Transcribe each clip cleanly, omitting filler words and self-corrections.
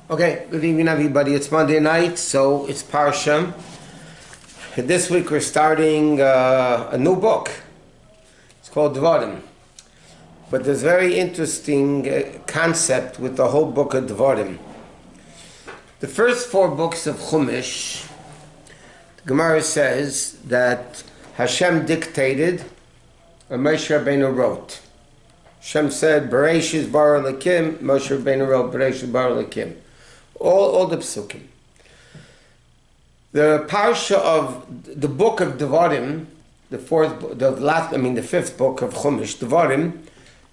Okay, good evening everybody. It's Monday night, so it's Parshat. This week we're starting a new book. It's called Devarim. But there's a very interesting concept with the whole book of Devarim. The first 4 books of Chumash, the Gemara says that Hashem dictated and Moshe Rabbeinu wrote. Hashem said, Bereshis bara Elokim, Moshe Rabbeinu wrote, Bereshis bara Elokim. All the psukim. The parsha of the book of Devarim, the 5th book of Chumash, Devarim,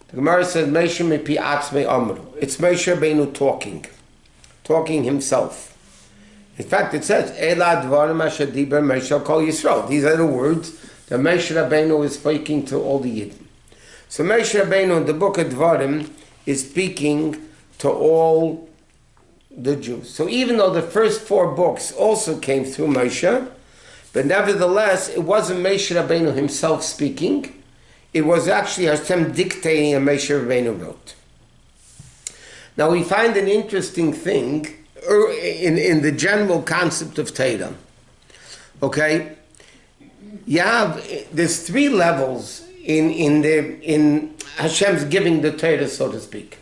the Gemara says, Moshe mepi atzmei amru. It's Moshe Rabbeinu talking himself. In fact, it says, Ela Devarim asher diber Moshe kol Yisrael. These are the words that Moshe Rabbeinu is speaking to all the Yidden. So Moshe Rabbeinu in the book of Devarim is speaking to all the Jews. So even though the first 4 books also came through Moshe, but nevertheless it wasn't Moshe Rabbeinu himself speaking. It was actually Hashem dictating and Moshe Rabbeinu wrote. Now we find an interesting thing in the general concept of Torah. Okay, there's 3 levels in Hashem's giving the Torah, so to speak.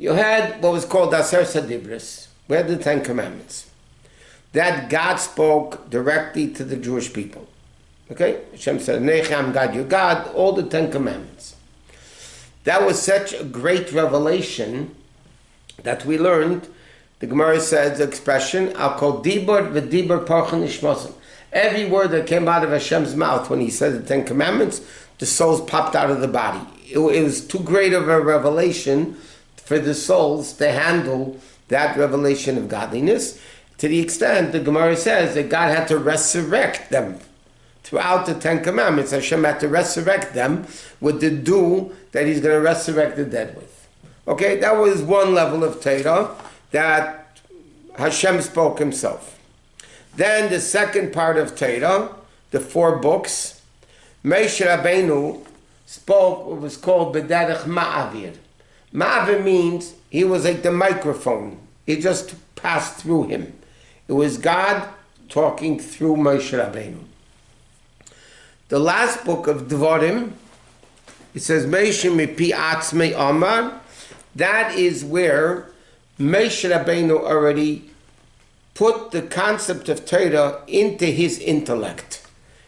You had what was called Aser Sadibris. We had the 10 Commandments. That God spoke directly to the Jewish people. Okay? Hashem said, Nechi, I'm God, your God, all the 10 Commandments. That was such a great revelation that we learned. The Gemara says the expression, I'll call Dibur v'Dibur Parchan Ishmasim. Every word that came out of Hashem's mouth when he said the 10 Commandments, the souls popped out of the body. It was too great of a revelation for the souls to handle that revelation of godliness, to the extent the Gemara says that God had to resurrect them. Throughout the 10 Commandments, Hashem had to resurrect them with the dew that he's going to resurrect the dead with. Okay, that was one level of Torah that Hashem spoke himself. Then the second part of Torah, the 4 books, Moshe Rabbeinu spoke what was called B'derech Ma'avir. Ma'avir means he was like the microphone. It just passed through him. It was God talking through Moshe Rabbeinu. The last book of Devarim, it says, Moshe mepi atzmei amar. That is where Moshe Rabbeinu already put the concept of Torah into his intellect.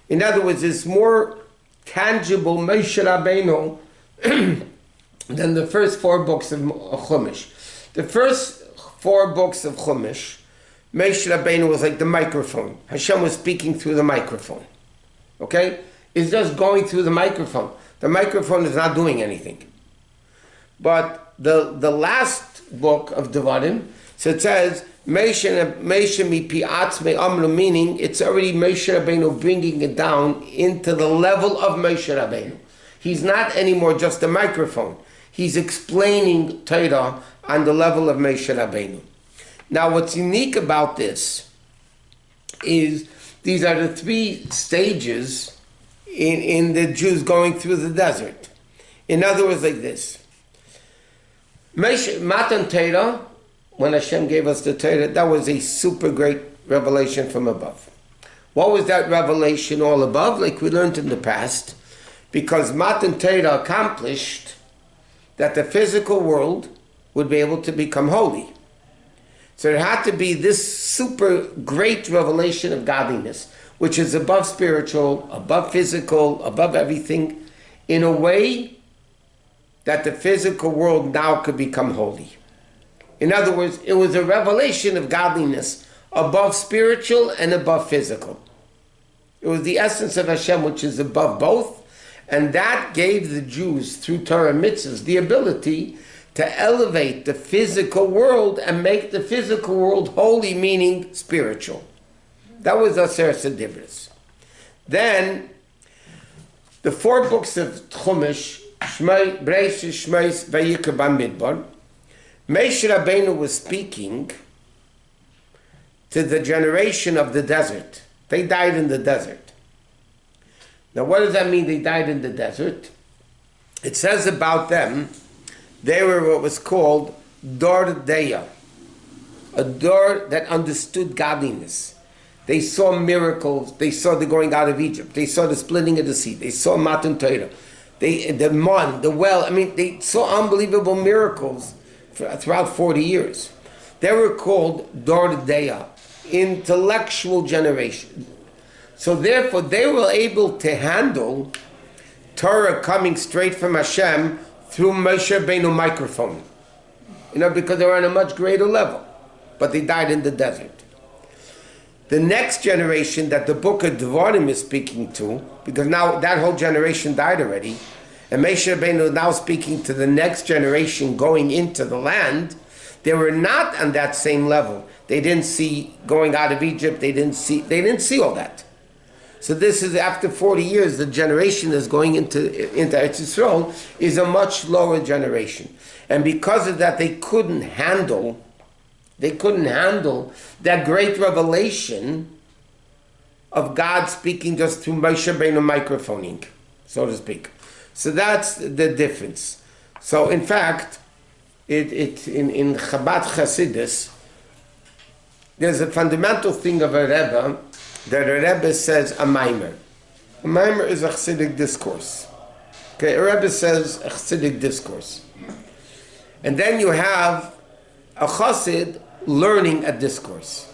In other words, it's more tangible Moshe Rabbeinu than the first 4 books of Chumash. The first 4 books of Chumash, Moshe Rabbeinu was like the microphone. Hashem was speaking through the microphone. Okay? It's just going through the microphone. The microphone is not doing anything. But the last book of Devarim, so it says, Moshe mipi atzmei amru, meaning it's already Moshe Rabbeinu bringing it down into the level of Moshe Rabbeinu. He's not anymore just a microphone. He's explaining Torah on the level of Moshe Rabbeinu. Now, what's unique about this is these are the 3 stages in the Jews going through the desert. In other words, like this. Matan Torah, when Hashem gave us the Torah, that was a super great revelation from above. What was that revelation all above? Like we learned in the past, because Matan Torah accomplished that the physical world would be able to become holy. So it had to be this super great revelation of godliness, which is above spiritual, above physical, above everything, in a way that the physical world now could become holy. In other words, it was a revelation of godliness above spiritual and above physical. It was the essence of Hashem, which is above both. And that gave the Jews, through Torah mitzvahs, the ability to elevate the physical world and make the physical world holy, meaning spiritual. That was Aser Sadibris. Then, the 4 books of Chumash, Bereshis, Shmos, Vayikra, Bamidbar, Moshe Rabbeinu was speaking to the generation of the desert. They died in the desert. Now, what does that mean, they died in the desert? It says about them, they were what was called Dor Deya. a dor that understood godliness. They saw miracles. They saw the going out of Egypt. They saw the splitting of the sea. They saw Matan Torah. The man, the well. I mean, they saw unbelievable miracles throughout 40 years. They were called Dor Deya, intellectual generation. So therefore, they were able to handle Torah coming straight from Hashem through Moshe Rabbeinu microphone. Because they were on a much greater level. But they died in the desert. The next generation that the book of Devarim is speaking to, because now that whole generation died already, and Moshe Rabbeinu is now speaking to the next generation going into the land, they were not on that same level. They didn't see going out of Egypt, they didn't see all that. So this is after 40 years, the generation that's going into Eretz Yisrael is a much lower generation. And because of that, they couldn't handle that great revelation of God speaking just through Moshe Rabbeinu microphoning, so to speak. So that's the difference. So in fact, in Chabad Chassidus, there's a fundamental thing of a Rebbe, that a Rebbe says a Maimer. A Maimer is a Chassidic discourse. Okay, a Rebbe says a Chassidic discourse. And then you have a Chassid learning a discourse.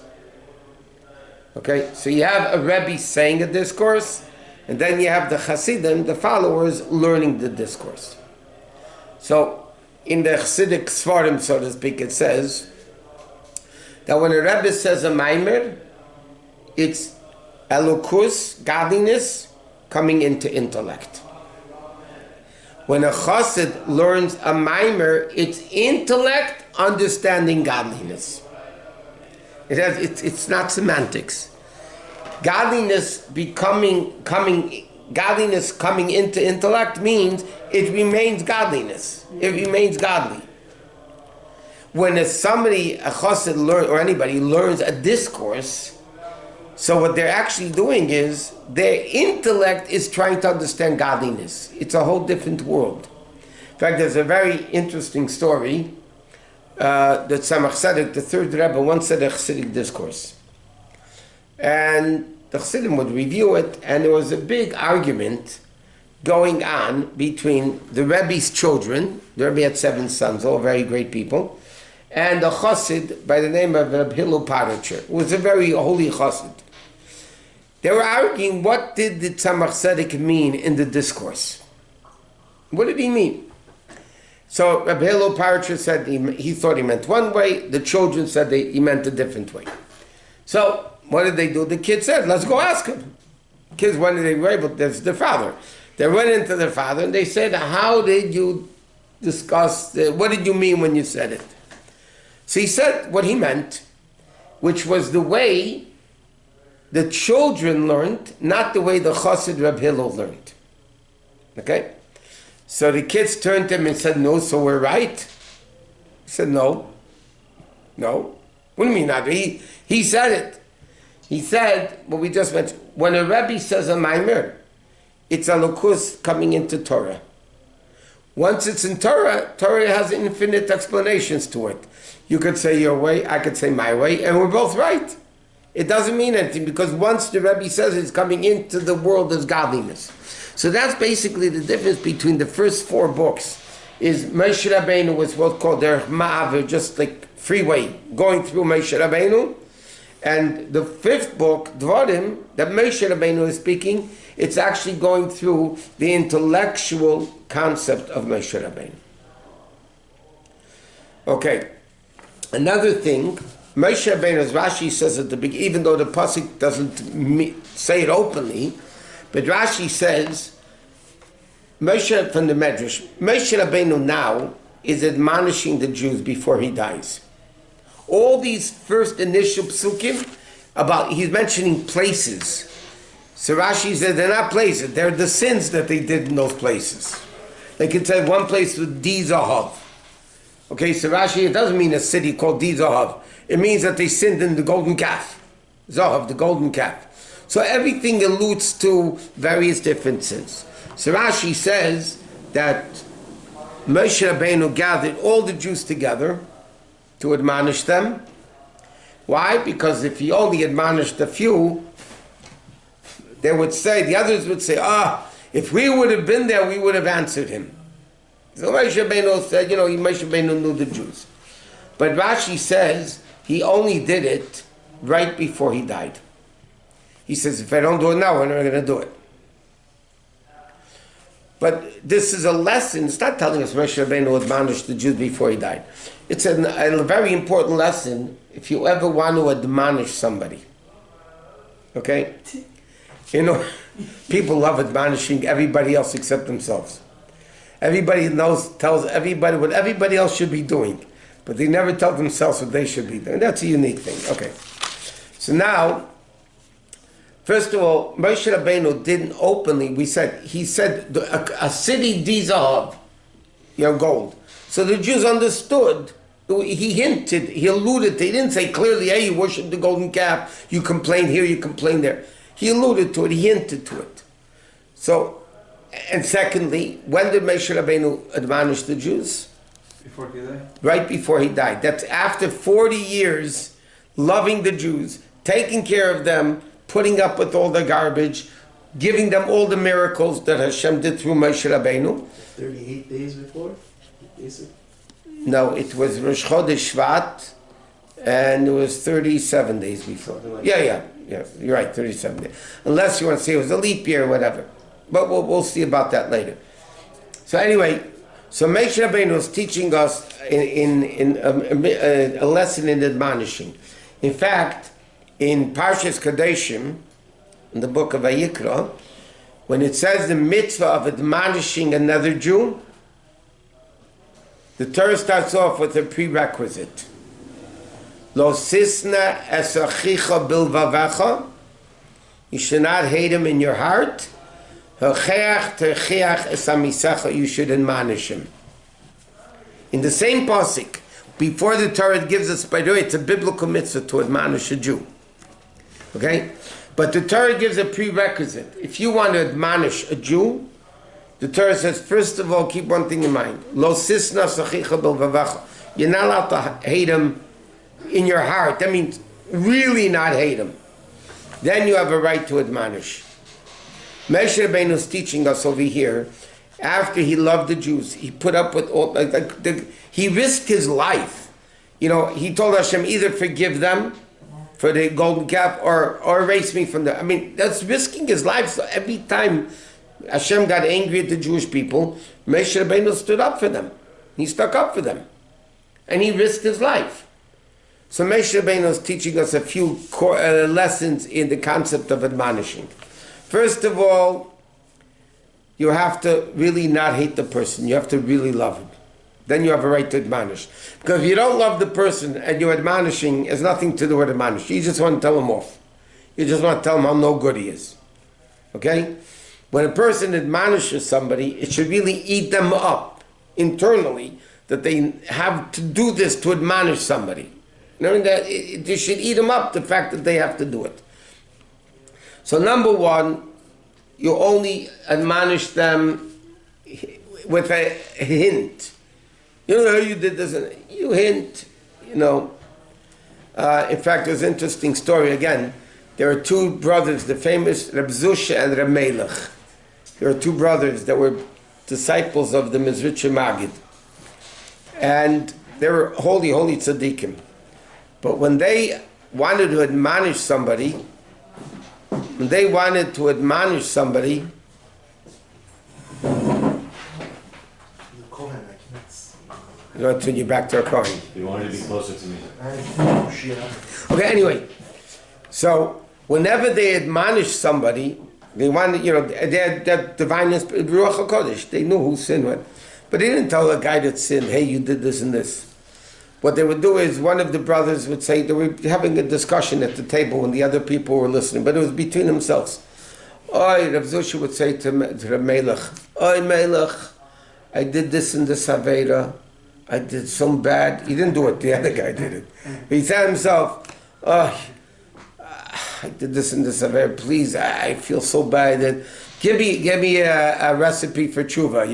Okay, so you have a Rebbe saying a discourse, and then you have the Chassidim, the followers, learning the discourse. So in the Chassidic Svarim, so to speak, it says that when a Rebbe says a Maimer, it's elokus, godliness, coming into intellect. When a chassid learns a maimer, it's intellect understanding godliness. It's not semantics. Godliness coming into intellect means it remains godliness. It remains godly. When a chassid learns, or anybody learns a discourse, so what they're actually doing is their intellect is trying to understand godliness. It's a whole different world. In fact, there's a very interesting story that Tzemach Tzedek, the Third Reb, once said a Chassidic discourse. And the Chassidim would review it, and there was a big argument going on between the Rebbe's children. The Rebbe had 7 sons, all very great people, and a Chassid by the name of Reb Hillel Paritcher, who was a very holy Chassid. They were arguing, what did the Tzemach Tzedek mean in the discourse? What did he mean? So Rabbi Hillel Paritcher said he thought he meant one way. The children said he meant a different way. So what did they do? The kids said, let's go ask him. Kids, when they were able, there's the father. They went into the father and they said, how did you discuss, what did you mean when you said it? So he said what he meant, which was the way the children learned, not the way the Chassid Reb Hillel learned. Okay? So the kids turned to him and said, no, so we're right? He said, no. No. What do you mean not? He said it. He said, what we just mentioned, when a Rebbe says a Maimer, it's a lokus coming into Torah. Once it's in Torah, Torah has infinite explanations to it. You could say your way, I could say my way, and we're both right. It doesn't mean anything, because once the Rebbe says it's coming into the world as godliness. So that's basically the difference between the first 4 books. Is Moshe Rabbeinu was what's called their Ma'aver, just like freeway, going through Moshe Rabbeinu. And the 5th book, Devarim, that Moshe Rabbeinu is speaking, it's actually going through the intellectual concept of Moshe Rabbeinu. Okay, another thing, Moshe Rabbeinu, as Rashi says at the beginning, even though the pasuk doesn't say it openly, but Rashi says, Moshe from the Medrash, Moshe Rabbeinu now is admonishing the Jews before he dies. All these first initial psukim, he's mentioning places. So Rashi said they're not places, they're the sins that they did in those places. They could say one place was Di Zahav. Okay, so Rashi, it doesn't mean a city called Di Zahav. It means that they sinned in the golden calf. Zahav, the golden calf. So everything alludes to various different sins. So Rashi says that Moshe Rabbeinu gathered all the Jews together to admonish them, Why? Because if he only admonished a few, they would say, the others would say, if we would have been there, we would have answered him. So Moshe Rabbeinu said, Moshe Rabbeinu knew the Jews. But Rashi says he only did it right before he died. He says, if I don't do it now, when am I going to do it? But this is a lesson. It's not telling us Moshe Rabbeinu admonished the Jews before he died. It's a very important lesson if you ever want to admonish somebody. Okay? People love admonishing everybody else except themselves. Everybody tells everybody what everybody else should be doing, but they never tell themselves what they should be doing. That's a unique thing. Okay. So now, first of all, Moshe Rabbeinu didn't openly, he said, a city d'zahav, gold. So the Jews understood, he hinted, he alluded to, he didn't say clearly, hey, you worship the golden calf, you complain here, you complain there. He alluded to it, he hinted to it. So, and secondly, when did Moshe Rabbeinu admonish the Jews? Before he died? Right before he died. That's after 40 years loving the Jews, taking care of them, putting up with all the garbage, giving them all the miracles that Hashem did through Moshe Rabbeinu. 38 days before? No, it was Rosh Chodesh Shvat, and it was 37 days before. Yeah, you're right, 37 days. Unless you want to say it was a leap year or whatever. But we'll see about that later. So anyway, so Moshe Rabbeinu was teaching us in a lesson in admonishing. In fact, in Parshas Kadeshim, in the book of Vayikra, when it says the mitzvah of admonishing another Jew, the Torah starts off with a prerequisite. Lo sisna es achicha bilvavecha. You should not hate him in your heart. You should admonish him. In the same pasuk, before the Torah gives us, by the way, it's a biblical mitzvah to admonish a Jew. Okay? But the Torah gives a prerequisite. If you want to admonish a Jew, the Torah says, first of all, keep one thing in mind. Lo sisna sachicha bilvavacha. You're not allowed to hate him in your heart. That means really not hate him. Then you have a right to admonish. Moshe Rabbeinu is teaching us over here, after he loved the Jews, he put up with all, he risked his life. He told Hashem, either forgive them for the golden calf or erase me from the, that's risking his life. So every time Hashem got angry at the Jewish people, Moshe Rabbeinu stood up for them. He stuck up for them. And he risked his life. So Moshe Rabbeinu is teaching us a few lessons in the concept of admonishing. First of all, you have to really not hate the person. You have to really love him. Then you have a right to admonish. Because if you don't love the person and you're admonishing, it has nothing to do with admonish. You just want to tell him off. You just want to tell him how no good he is. Okay? When a person admonishes somebody, it should really eat them up internally that they have to do this to admonish somebody. They should eat them up, the fact that they have to do it. So number one, you only admonish them with a hint. You did this, you hint, In fact, there's an interesting story again. There are two brothers, the famous Reb Zusha and Reb Melech. There are two brothers that were disciples of the Mizritcha Magid. And they were holy tzaddikim. But when they wanted to admonish somebody, you don't turn your back to a Kohen. You wanted to be closer to me. Okay, anyway. So, whenever they admonish somebody, they wanted, they had that divine Ruach HaKodesh. They knew who sinned was. But they didn't tell a guy that sinned, hey, you did this and this. What they would do is, one of the brothers would say, they were having a discussion at the table when the other people were listening, but it was between themselves. Rav Zusha would say to Reb Melech, Melech, I did this and this Aveira. I did some bad. He didn't do it, the other guy did it. He said himself, I did this and this Aveira. Please, I feel so bad. That give me a recipe for tshuva,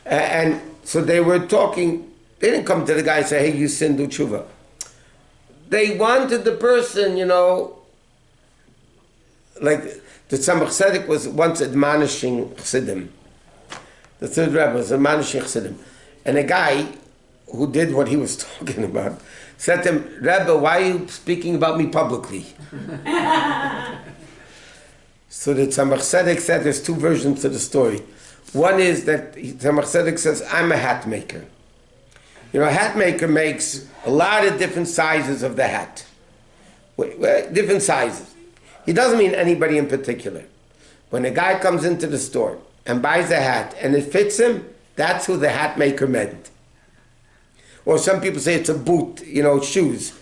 And so they were talking. They didn't come to the guy and say, hey, you sinned, do tshuva. they wanted the person, like the Tzemach Tzedek was once admonishing Chassidim. The Third Reb was admonishing Chassidim. And a guy who did what he was talking about said to him, Rebbe, why are you speaking about me publicly? So the Tzemach Tzedek said there's two versions to the story. One is that Tzemach Tzedek says, I'm a hat maker. A hat maker makes a lot of different sizes of the hat. Different sizes. He doesn't mean anybody in particular. When a guy comes into the store and buys a hat and it fits him, that's who the hat maker meant. Or some people say it's a boot, shoes.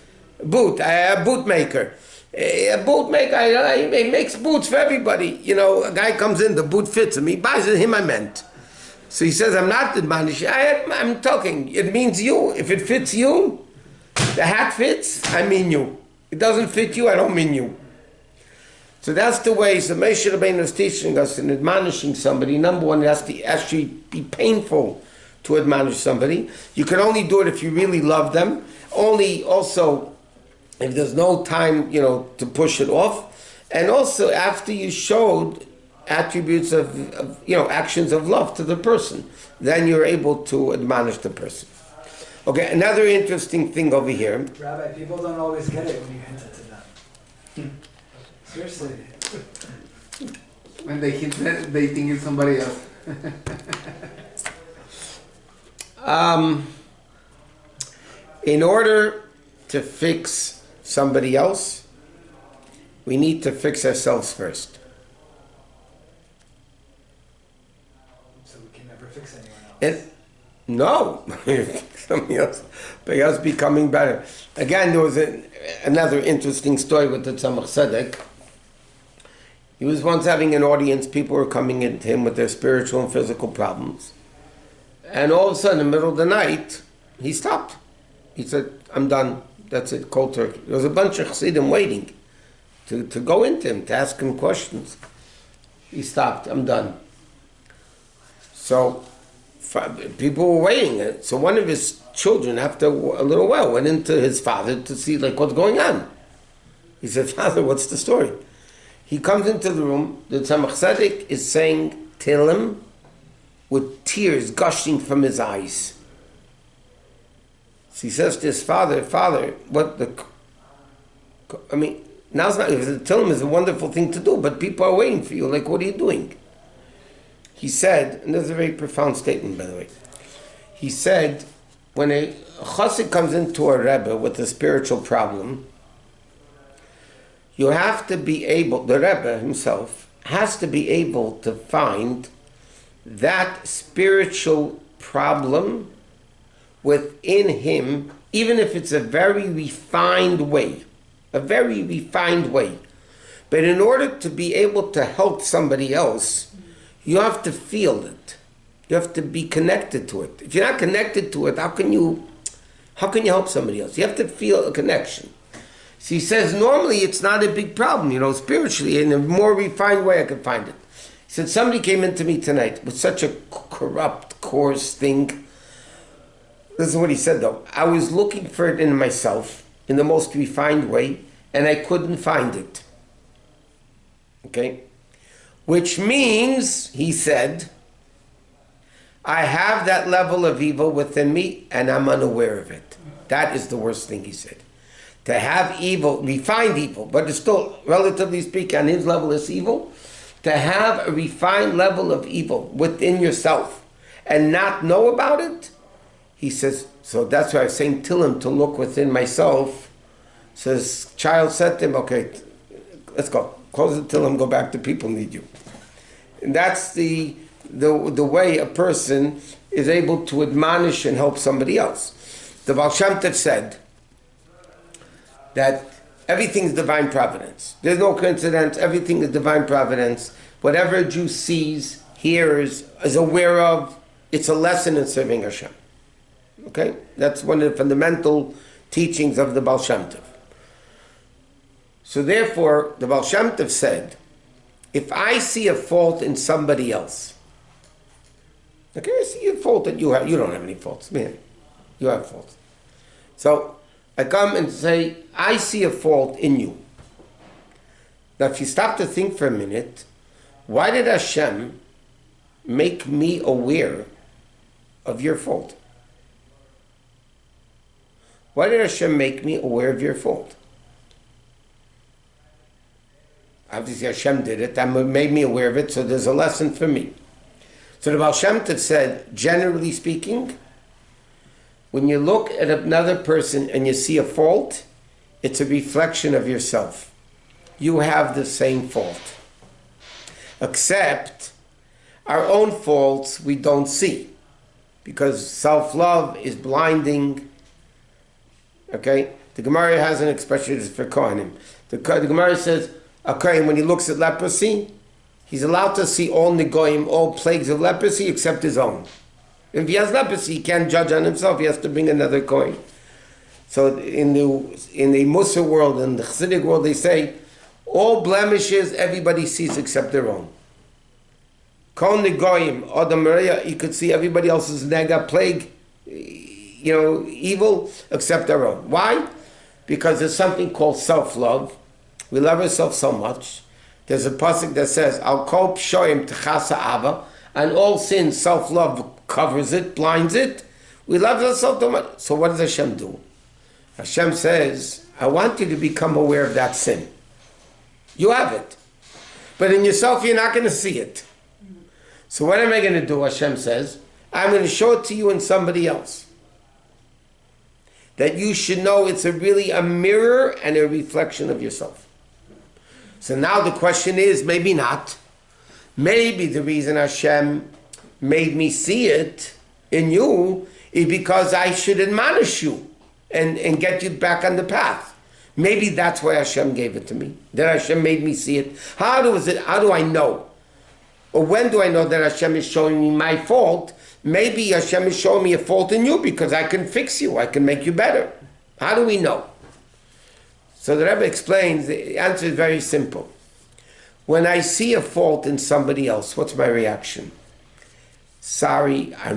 A boot maker. A boot maker, he makes boots for everybody. A guy comes in, the boot fits him, he buys it, him I meant. So he says, I'm not admonishing, I'm talking, it means you. If it fits you, the hat fits, I mean you. It doesn't fit you, I don't mean you. So that's the way, so Moshe Rabbeinu is teaching us in admonishing somebody. Number one, it has to actually be painful to admonish somebody. You can only do it if you really love them. Only also if there's no time, to push it off. And also after you showed attributes of actions of love to the person, then you're able to admonish the person. Okay, another interesting thing over here. Rabbi, people don't always get it when you hint it to them. Seriously. When they hint that, they think it's somebody else. In order to fix somebody else, we need to fix ourselves first. So we can never fix anyone else. No, somebody else, by us becoming better. Again, there was another interesting story with the Tzemach Tzedek. He was once having an audience, people were coming into him with their spiritual and physical problems. And all of a sudden, in the middle of the night, he stopped. He said, I'm done. That's it, cold turkey. There was a bunch of Chassidim waiting to go into him, to ask him questions. He stopped, I'm done. So people were waiting. So one of his children, after a little while, went into his father to see what's going on. He said, Father, what's the story? He comes into the room, the Tzemach Tzedek is saying Tehillim with tears gushing from his eyes. So he says to his father, now's not, Tehillim is a wonderful thing to do, but people are waiting for you, what are you doing? He said, and this is a very profound statement, by the way. He said, when a chassid comes into a Rebbe with a spiritual problem, you have to be able, the Rebbe himself, has to be able to find that spiritual problem within him, even if it's a very refined way. But in order to be able to help somebody else, you have to feel it. You have to be connected to it. If you're not connected to it, how can you help somebody else? You have to feel a connection. So he says, normally it's not a big problem, spiritually, in a more refined way I could find it. He said, somebody came into me tonight with such a corrupt, coarse thing. This is what he said though. I was looking for it in myself, in the most refined way, and I couldn't find it. Okay? Which means, he said, I have that level of evil within me and I'm unaware of it. That is the worst thing, he said. To have evil, refined evil, but it's still, relatively speaking, on his level is evil. To have a refined level of evil within yourself and not know about it, he says, so that's why I was saying Tehillim, to look within myself. Says, child said to him, okay, let's go. Close the Tehillim, go back to people need you. And that's the way a person is able to admonish and help somebody else. The Baal Shem Tov said that everything is divine providence. There's no coincidence. Everything is divine providence. Whatever a Jew sees, hears, is aware of, it's a lesson in serving Hashem. Okay? That's one of the fundamental teachings of the Baal Shem Tov. So therefore, the Baal Shem Tov said, if I see a fault in somebody else, okay, I see a fault that you have, you don't have any faults, man. You have faults. So, I come and say, I see a fault in you. Now, if you stop to think for a minute, why did Hashem make me aware of your fault? Why did Hashem make me aware of your fault? Obviously, Hashem did it. That made me aware of it, so there's a lesson for me. So the Baal Shem Tov said, generally speaking, when you look at another person and you see a fault, it's a reflection of yourself. You have the same fault. Except our own faults we don't see, because self-love is blinding. Okay? The Gemara has an expression for Kohanim. The Gemara says, okay, when he looks at leprosy, he's allowed to see all Negoim, all plagues of leprosy, except his own. If he has leprosy, he can't judge on himself. He has to bring another coin. So in the Musa world, in the Chassidic world, they say, all blemishes everybody sees except their own. Kol Negoim, Adam Maria, you could see everybody else's nega, plague, evil, except their own. Why? Because there's something called self-love. We love ourselves so much. There's a pasuk that says, Al kol pshoim techasa ava, and all sin, self-love covers it, blinds it. We love ourselves so much. So what does Hashem do? Hashem says, I want you to become aware of that sin. You have it. But in yourself, you're not going to see it. So what am I going to do, Hashem says? I'm going to show it to you in somebody else. That you should know it's really a mirror and a reflection of yourself. So now the question is, maybe not. Maybe the reason Hashem made me see it in you is because I should admonish you and get you back on the path. Maybe that's why Hashem gave it to me. That Hashem made me see it. How do I know? Or when do I know that Hashem is showing me my fault? Maybe Hashem is showing me a fault in you because I can fix you. I can make you better. How do we know? So the Rebbe explains, the answer is very simple. When I see a fault in somebody else, what's my reaction? Sorry, I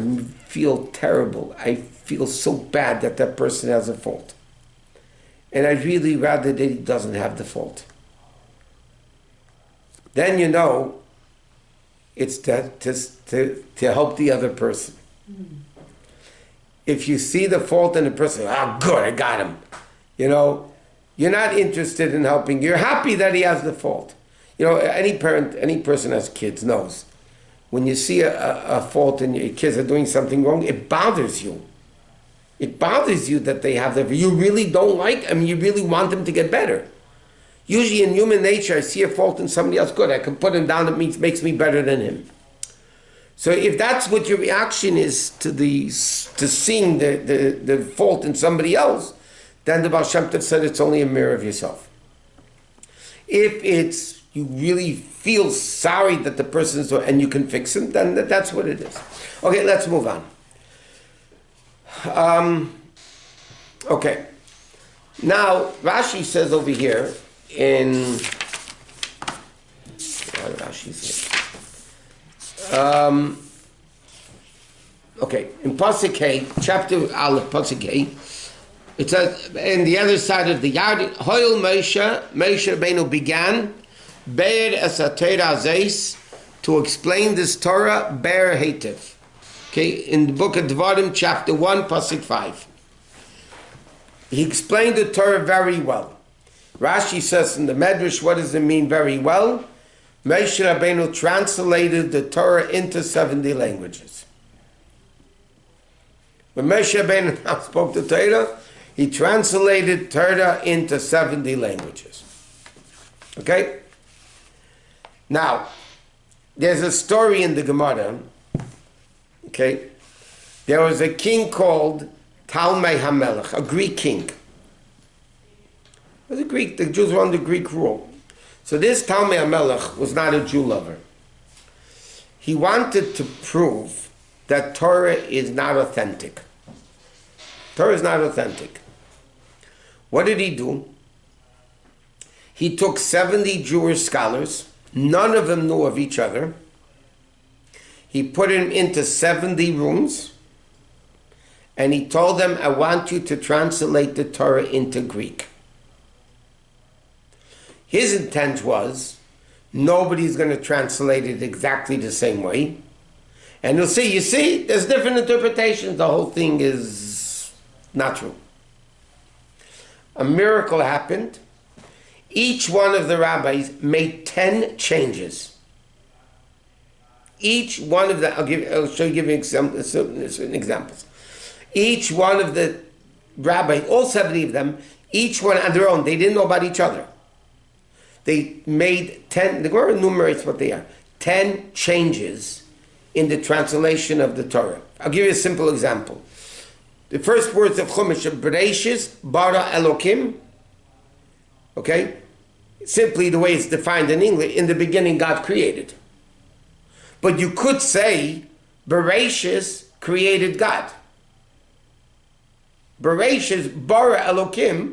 feel terrible. I feel so bad that that person has a fault. And I'd really rather that he doesn't have the fault. Then you know it's to help the other person. If you see the fault in the person, good, I got him. You're not interested in helping. You're happy that he has the fault. Any parent, any person has kids knows. When you see a fault and your kids are doing something wrong, it bothers you. It bothers you that they have that. You really don't you really want them to get better. Usually in human nature, I see a fault in somebody else, good, I can put him down, it makes me better than him. So if that's what your reaction is to seeing the fault in somebody else, then the Baal Shem Tov said it's only a mirror of yourself. If it's, you really feel sorry that the person is doing, and you can fix him, then that's what it is. Okay, let's move on. Okay. Now, Rashi says over here, in Pasuk Hey, chapter Aleph, Pasuk Hey, it says, in the other side of the yard, Hoyel Moshe Rabbeinu began, Be'er es HaTorah Zeis, to explain this Torah, Be'er Heitev. Okay, in the book of Devarim, chapter 1, Pasuk 5. He explained the Torah very well. Rashi says in the Medrash, what does it mean very well? Moshe Rabbeinu translated the Torah into 70 languages. When Moshe Rabbeinu spoke the Torah, he translated Torah into 70 languages. Okay? Now, there's a story in the Gemara. Okay? There was a king called Talmai HaMelech, a Greek king. It was a Greek, the Jews were under Greek rule. So this Talmai HaMelech was not a Jew lover. He wanted to prove that Torah is not authentic. Torah is not authentic. What did he do? He took 70 Jewish scholars, none of them knew of each other. He put them into 70 rooms, and he told them, I want you to translate the Torah into Greek. His intent was, nobody's going to translate it exactly the same way. And you'll see, there's different interpretations. The whole thing is not true. A miracle happened. Each one of the rabbis made 10 changes. Each one of the, I'll show you certain examples. Each one of the rabbis, all 70 of them, each one on their own, they didn't know about each other. They made 10, the Gemara enumerates what they are, 10 changes in the translation of the Torah. I'll give you a simple example. The first words of Chumash are Bereshis, Bara Elokim. Okay? Simply the way it's defined in English, in the beginning God created. But you could say Bereshis created God. Bereshis, Bara Elokim.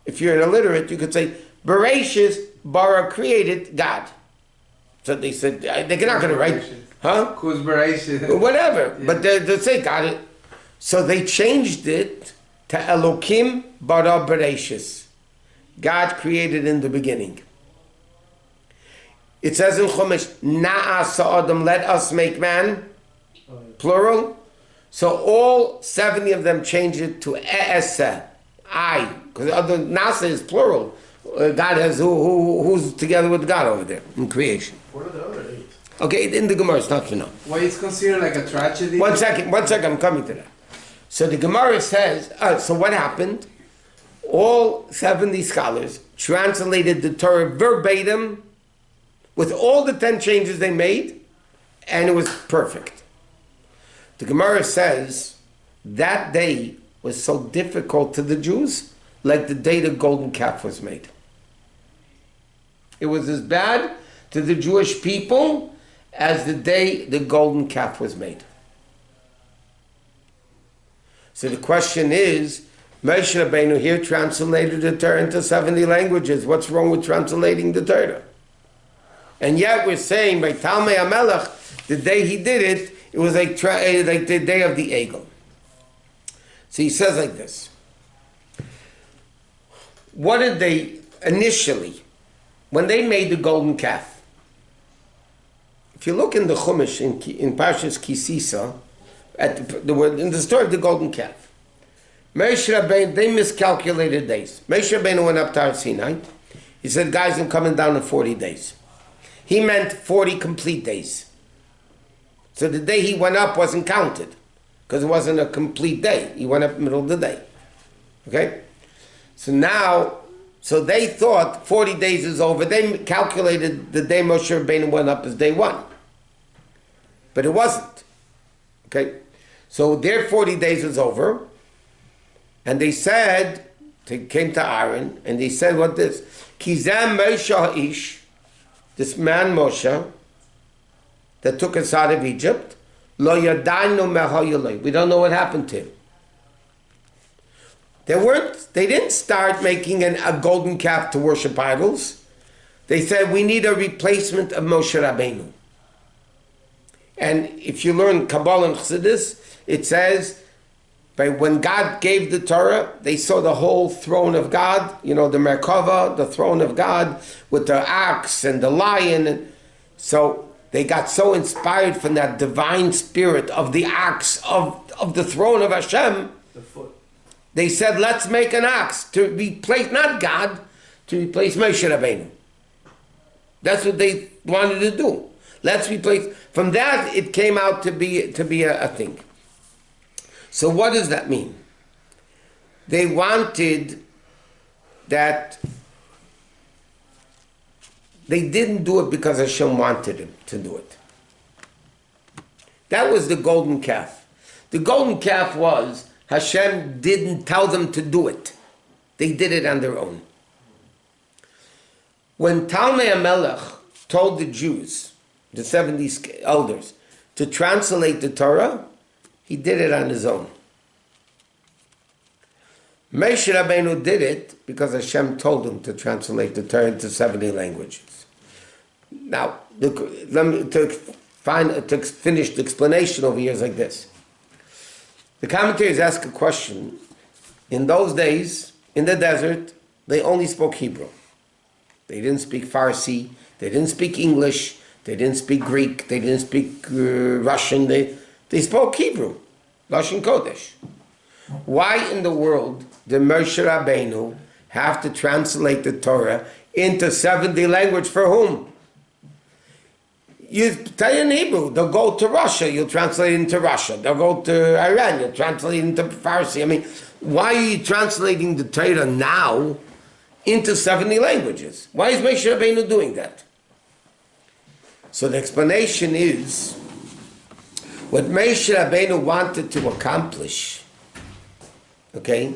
If you're an illiterate, you could say Bereshis, Bara created God. So they said, they're not going to write, huh? Who's Bereshis? Whatever, yeah. But they say God. So they changed it to Elokim bara Bereshis. God created in the beginning. It says in Chumash, Na'asa Adam, let us make man, plural. So all 70 of them changed it to E'esa, I, because other Nasa is plural. God has who's together with God over there in creation. What are the other 8? Okay, in the Gemara, it's not to know. Why it's considered like a tragedy? One second, I'm coming to that. So the Gemara says, so what happened? All 70 scholars translated the Torah verbatim with all the 10 changes they made, and it was perfect. The Gemara says that day was so difficult to the Jews, like the day the golden calf was made. It was as bad to the Jewish people as the day the golden calf was made. So the question is, Moshe Rabbeinu here translated the Torah into 70 languages. What's wrong with translating the Torah? And yet we're saying by Talmei HaMelech, the day he did it, it was like the day of the Egel. So he says like this. What did they initially, when they made the golden calf? If you look in the Chumash, in Parshat Kisisa, in the story of the golden calf, Moshe Rabbeinu, they miscalculated days. Moshe Rabbeinu went up to Har Sinai. He said, guys, I'm coming down in 40 days. He meant 40 complete days. So the day he went up wasn't counted, because it wasn't a complete day. He went up in the middle of the day. Okay? So they thought 40 days is over. They calculated the day Moshe Rabbeinu went up as day 1. But it wasn't. Okay? So their 40 days was over. And they said, they came to Aaron, and they said what this? Kizam Moshe Ha'ish, this man Moshe, that took us out of Egypt, Lo Yadaynu Mehoyoloi. We don't know what happened to him. They didn't start making a golden calf to worship idols. They said, we need a replacement of Moshe Rabbeinu. And if you learn Kabbalah and Chassidus, it says, when God gave the Torah, they saw the whole throne of God, the Merkava, the throne of God, with the ox and the lion. So they got so inspired from that divine spirit of the ox, of the throne of Hashem. The foot. They said, let's make an ox to replace, not God, to replace Moshe Rabbeinu. That's what they wanted to do. Let's replace. From that, it came out to be a thing. So what does that mean? They wanted that, they didn't do it because Hashem wanted them to do it. That was the golden calf. The golden calf was, Hashem didn't tell them to do it. They did it on their own. When Talmei HaMelech told the Jews, the 70 elders, to translate the Torah, he did it on his own. Moshe Rabbeinu did it because Hashem told him to translate the Torah into 70 languages. Now, let me to finish the explanation over here is like this. The commentaries ask a question. In those days, in the desert, they only spoke Hebrew. They didn't speak Farsi, they didn't speak English, they didn't speak Greek, they didn't speak Russian, they spoke Hebrew, Lashon Kodesh. Why in the world did Moshe Rabbeinu have to translate the Torah into 70 languages for whom? You tell in Hebrew, they'll go to Russia, you'll translate it into Russia. They'll go to Iran, you'll translate it into Farsi. I mean, why are you translating the Torah now into 70 languages? Why is Moshe Rabbeinu doing that? So the explanation is, what Moshe Rabbeinu wanted to accomplish, okay?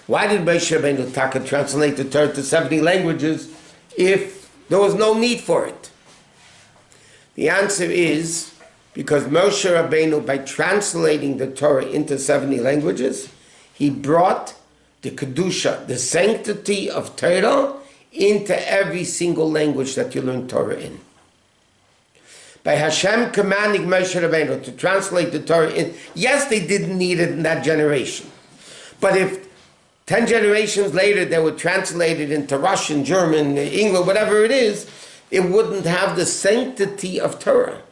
Why did Moshe Rabbeinu Taka translate the Torah to 70 languages if there was no need for it? The answer is because Moshe Rabbeinu, by translating the Torah into 70 languages, he brought the Kedusha, the sanctity of Torah, into every single language that you learn Torah in. By Hashem commanding Moshe Rabbeinu to translate the Torah in, yes, they didn't need it in that generation. But if 10 generations later they would translate it into Russian, German, English, whatever it is, it wouldn't have the sanctity of Torah.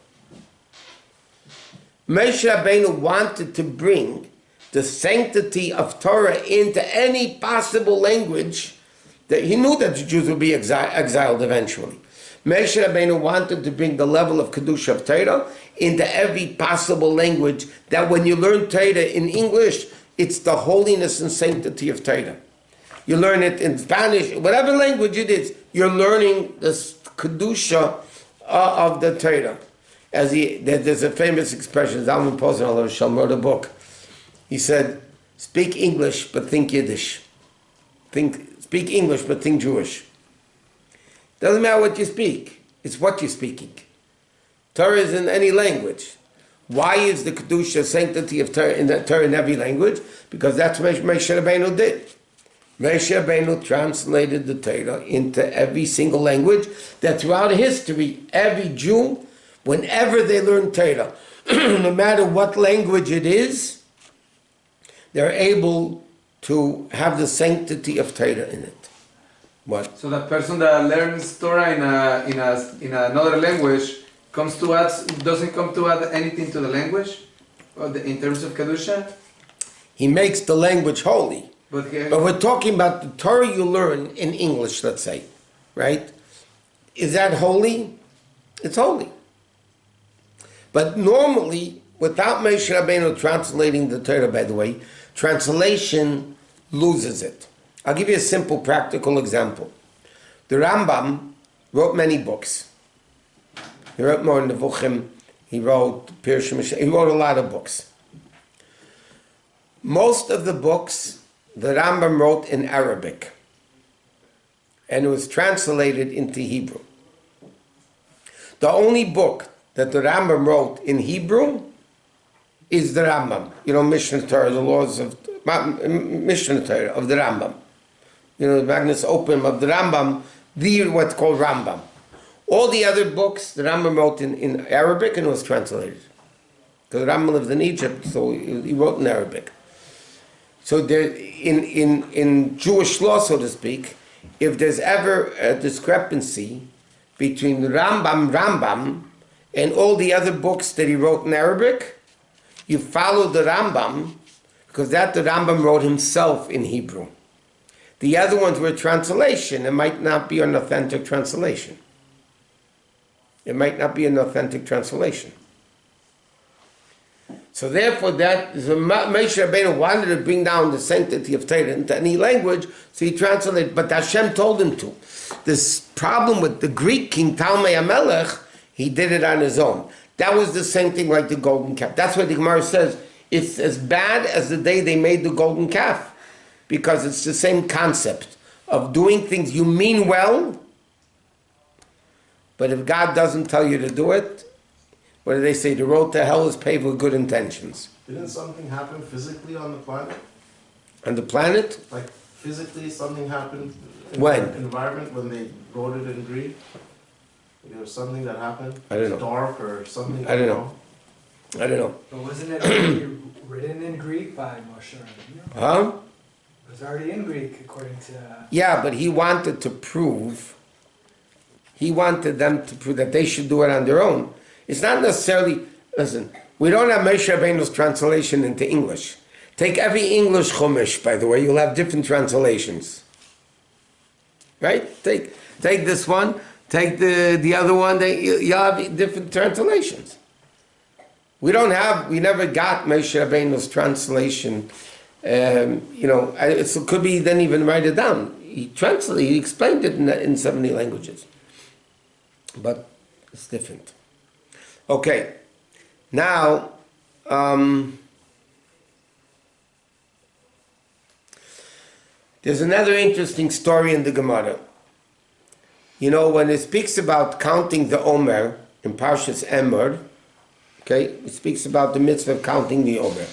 Moshe Rabbeinu wanted to bring the sanctity of Torah into any possible language that he knew that the Jews would be exiled eventually. Moshe Rabbeinu wanted to bring the level of Kedusha of Torah into every possible language, that when you learn Torah in English, it's the holiness and sanctity of Torah. You learn it in Spanish, whatever language it is, you're learning the Kedusha of the Torah. There's a famous expression, Zalman Posner Shalom wrote a book. He said, speak English but think Yiddish. Speak English but think Jewish. Doesn't matter what you speak, it's what you're speaking. Torah is in any language. Why is the Kedusha, sanctity of Torah in every language? Because that's what Moshe Rabbeinu did. Moshe Rabbeinu translated the Torah into every single language, that throughout history, every Jew, whenever they learn Torah, no matter what language it is, they're able to have the sanctity of Torah in it. What? So that person that learns Torah in another language comes to us, doesn't come to add anything to the language, in terms of Kedusha? He makes the language holy. But we're talking about the Torah you learn in English, let's say, right? Is that holy? It's holy. But normally, without Moshe Rabbeinu translating the Torah, by the way, translation loses it. I'll give you a simple, practical example. The Rambam wrote many books. He wrote more in the Nevuchim. He wrote Pirush. He wrote a lot of books. Most of the books the Rambam wrote in Arabic, and it was translated into Hebrew. The only book that the Rambam wrote in Hebrew is the Rambam. You know, Mishnah Torah, the laws of Mishnah Torah of the Rambam. You know, the Magnus Opum of the Rambam, what's called Rambam. All the other books the Rambam wrote in Arabic, and it was translated. Because the Rambam lived in Egypt, so he wrote in Arabic. So there, in Jewish law, so to speak, if there's ever a discrepancy between the Rambam and all the other books that he wrote in Arabic, you follow the Rambam, because that the Rambam wrote himself in Hebrew. The other ones were translation. It might not be an authentic translation. It might not be an authentic translation. So therefore, that Moshe Rabbeinu wanted to bring down the sanctity of Torah into any language, so he translated. But Hashem told him to. This problem with the Greek king Talmai HaMelech, he did it on his own. That was the same thing like the golden calf. That's what the Gemara says. It's as bad as the day they made the golden calf, because it's the same concept of doing things you mean well, but if God doesn't tell you to do it, what do they say? The road to hell is paved with good intentions. Didn't something happen physically on the planet? On the planet? Like physically something happened in When? the environment when they wrote it in Greek? There was something that happened? I don't know. Dark or something? I don't know. I don't know. But wasn't it already written in Greek by Moshe Rabbeinu. Huh? It was already in Greek according to... Yeah, but he wanted them to prove that they should do it on their own. It's not necessarily, listen, we don't have Moshe Rabbeinu's translation into English. Take every English Chumash, by the way, you'll have different translations. Right? Take this one, take the other one, you'll have different translations. We never got Moshe Rabbeinu's translation. It could be he didn't even write it down. He explained it in 70 languages. But it's different. Okay, now, there's another interesting story in the Gemara. When it speaks about counting the Omer in Parshat Emor, okay, it speaks about the mitzvah of counting the Omer.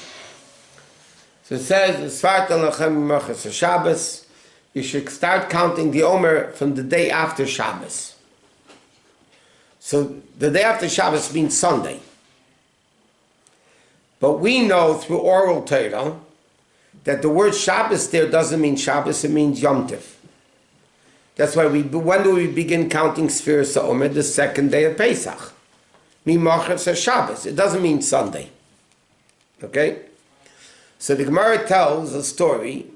So it says, Shabbos, you should start counting the Omer from the day after Shabbos. So the day after Shabbos means Sunday. But we know through oral Torah that the word Shabbos there doesn't mean Shabbos, it means Yom Tov. That's why when do we begin counting Sfiras HaOmer? The second day of Pesach. Mimachas Shabbos. It doesn't mean Sunday. Okay? So the Gemara tells a story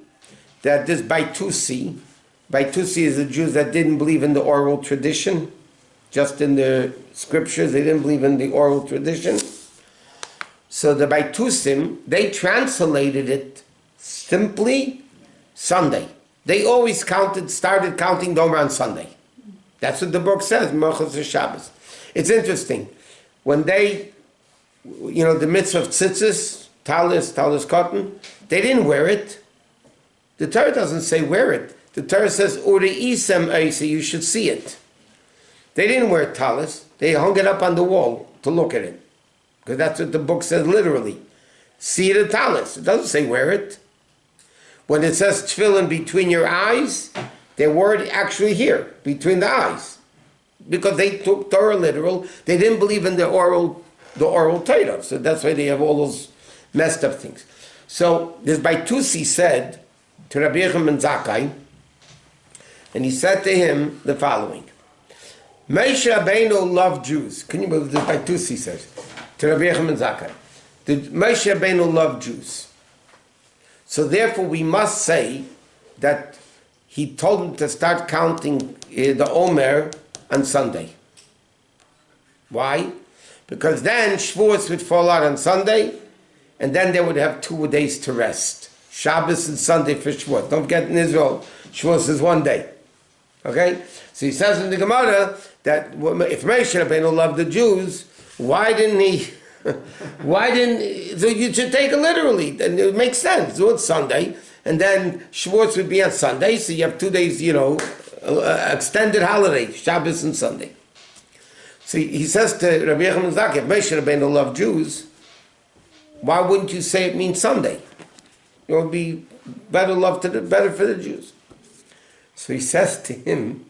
that this Baitusi is the Jews that didn't believe in the oral tradition, just in the scriptures, they didn't believe in the oral tradition. So the Baitusim, they translated it simply Sunday. They always started counting the Omer on Sunday. That's what the book says, Machas Shabbos. It's interesting. When the mitzvah of tzitzis, talis cotton, they didn't wear it. The Torah doesn't say wear it. The Torah says, Uri'isem eisi, you should see it. They didn't wear talis. They hung it up on the wall to look at it. Because that's what the book says literally. See the talis. It doesn't say wear it. When it says tefillin between your eyes, they wore it actually here, between the eyes. Because they took Torah literal. They didn't believe in the oral Torah. So that's why they have all those messed up things. So this Baitusi said to Rabbi Yechim ben Zakkai, and he said to him the following. Moshe Rabbeinu loved Jews. Can you believe this? Baitusi says to Rabbi Yechim ben Zakkai. Did Moshe Rabbeinu love Jews? So therefore we must say that he told him to start counting the Omer on Sunday. Why? Because then Shavuos would fall out on Sunday, and then they would have 2 days to rest. Shabbos and Sunday for Shavuot. Don't forget in Israel, Shavuos is 1 day. Okay? So he says in the Gemara that if Moshe Rabbeinu loved the Jews, why didn't he... so you should take it literally, and it makes sense. So it's Sunday, and then Shavuot would be on Sunday, so you have 2 days, extended holiday, Shabbos and Sunday. So he says to Rabbi Yechim ben Zakkai, if Moshe Rabbeinu loved Jews, why wouldn't you say it means Sunday? It would be better for the Jews. So he says to him,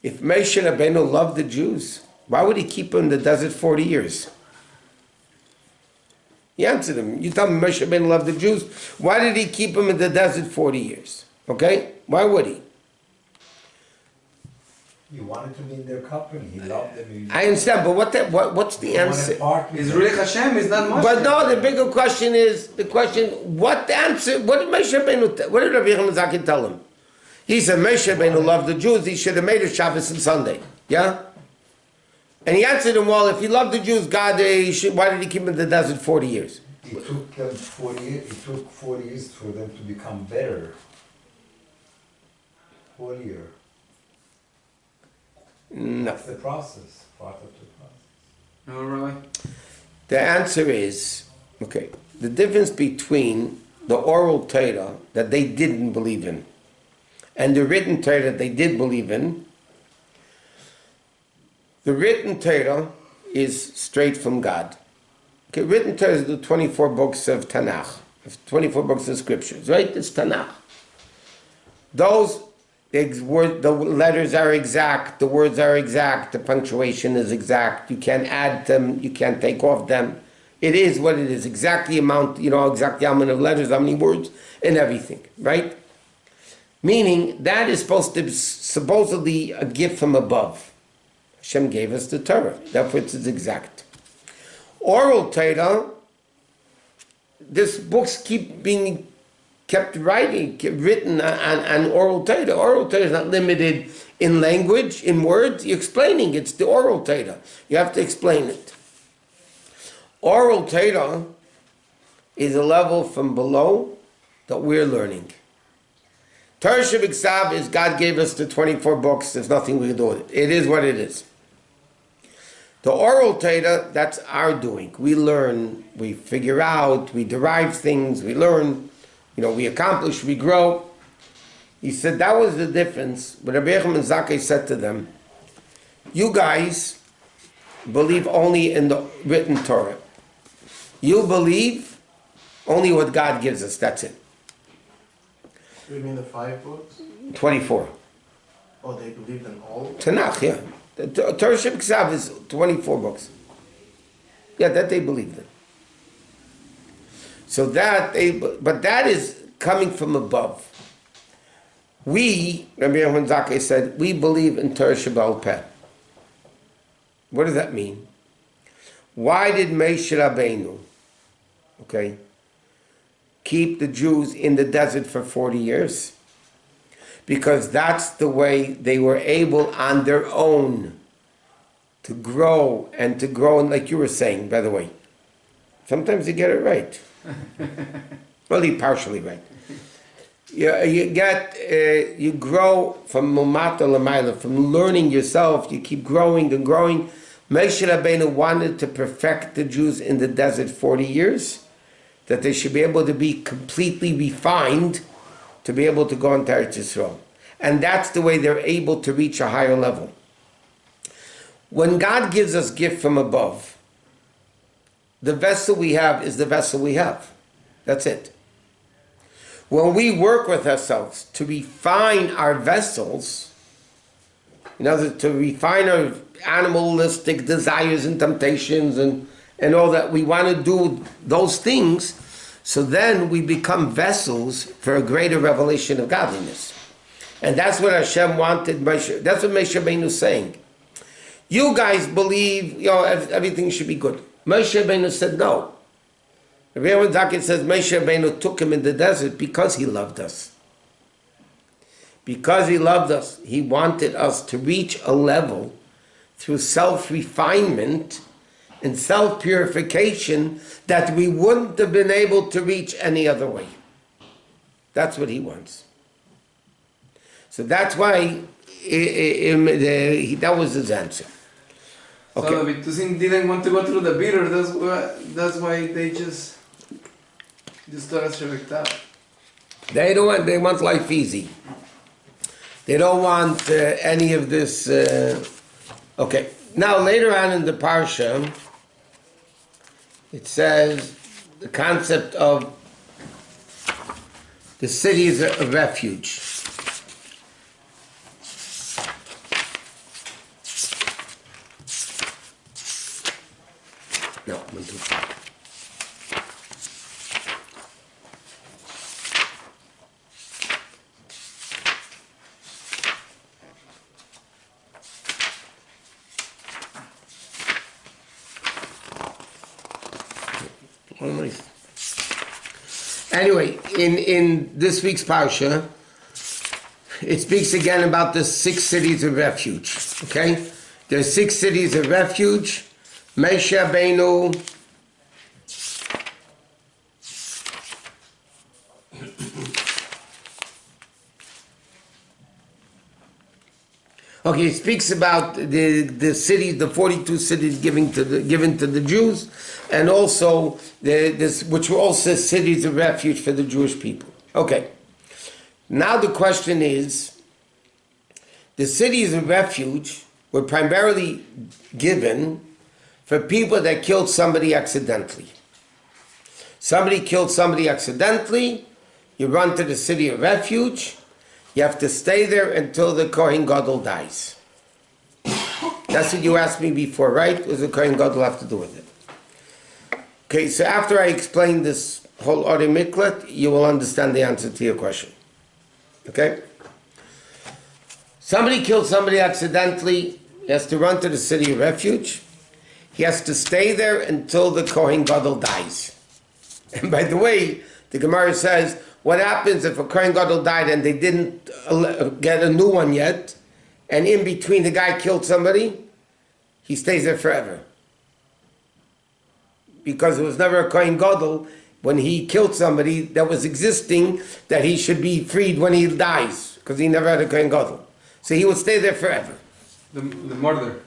if Moshe Rabbeinu loved the Jews, why would he keep them in the desert 40 years? He answered him. You tell me Moshe Rabbeinu loved the Jews. Why did he keep them in the desert 40 years? Okay? Why would he? He wanted to be in their company. He loved them. I understand, but what's the answer? Is really Hashem, is not Moshe. But no, the bigger question is, what the answer, what did Moshe Rabbeinu, what did Rabbi Yechim ben Zakkai tell him? He said Moshe Rabbeinu loved the Jews, he should have made it Shabbos and Sunday. Yeah? And he answered him, well, if he loved the Jews, God, why did he keep them in the desert 40 years? It took them 40 years. It took 40 years for them to become better. 40 years. No. That's the process, part of the process. No, Rabbi? The answer is, okay, the difference between the oral Torah that they didn't believe in and the written Torah that they did believe in, the written Torah is straight from God. Okay, written Torah is the 24 books of Tanakh, 24 books of scriptures, right? It's Tanakh. Those, the letters are exact, the words are exact, the punctuation is exact, you can't add them, you can't take off them. It is what it is. Exactly amount, exactly how many letters, how many words, and everything, right? Meaning, that is supposedly a gift from above. Hashem gave us the Torah. Therefore, it's exact. Oral Torah, these books keep being written on oral Torah. Oral Torah is not limited in language, in words. You're explaining. It's the oral Torah. You have to explain it. Oral Torah is a level from below that we're learning. Torah Shebiksav is God gave us the 24 books. There's nothing we can do with it. It is what it is. The oral Torah, that's our doing. We learn, we figure out, we derive things, we learn, we accomplish, we grow. He said that was the difference. But Rabbi Yechim and Zakkai said to them, you guys believe only in the written Torah. You believe only what God gives us, that's it. You mean the 5 books? 24. Oh, they believed in all? Tanakh, yeah. The Torah Shebiksav is 24 books. Yeah, that they believed in. So but that is coming from above. We, Rabbi Yochanan Zakkai said, we believe in Torah Sheba'al Peh. What does that mean? Why did Moshe Rabbeinu, keep the Jews in the desert for 40 years? Because that's the way they were able on their own to grow, and like you were saying, by the way. Sometimes you get it right. Well, you're partially right. You grow from Mumata Lamaila, from learning yourself, you keep growing and growing. Moshe Rabbeinu wanted to perfect the Jews in the desert 40 years, that they should be able to be completely refined to be able to go into Eretz Yisrael. And that's the way they're able to reach a higher level. When God gives us gift from above, the vessel we have is the vessel we have. That's it. When we work with ourselves to refine our vessels, in other words, to refine our animalistic desires and temptations and all that, we want to do those things, so then we become vessels for a greater revelation of godliness. And that's what Hashem wanted. That's what Moshe Rabbeinu is saying. You guys believe, everything should be good. Moshe Rabbeinu said no. Rabbi Yochanan Zakkai says Moshe Rabbeinu took him in the desert because he loved us. Because he loved us, he wanted us to reach a level through self-refinement and self-purification that we wouldn't have been able to reach any other way. That's what he wants. So that's why that was his answer. Okay. So the Bitusin didn't want to go through the bitter. That's why they just Torah Shebiksav. They don't want. They want life easy. They don't want any of this. Okay. Now later on in the Parsha, it says the concept of the city is a refuge. No, 1, 2, 3. Anyway, in this week's Parsha, it speaks again about the 6 cities of refuge. Okay? There's 6 cities of refuge. Moshe Rabbeinu it speaks about the cities, the 42 cities given to the Jews, and also which were also cities of refuge for the Jewish people. Okay. Now the question is, the cities of refuge were primarily given for people that killed somebody accidentally. Somebody killed somebody accidentally, you run to the city of refuge, you have to stay there until the Kohen Gadol dies. That's what you asked me before, right? What does the Kohen Gadol have to do with it? Okay, so after I explain this whole Ori Miklat, you will understand the answer to your question. Okay? Somebody killed somebody accidentally. He has to run to the city of refuge. He has to stay there until the Kohen Gadol dies. And by the way, the Gemara says, what happens if a Kohen Gadol died and they didn't get a new one yet, and in between the guy killed somebody, he stays there forever. Because it was never a Kohen Gadol when he killed somebody that was existing that he should be freed when he dies, because he never had a Kohen Gadol. So he would stay there forever. The murderer.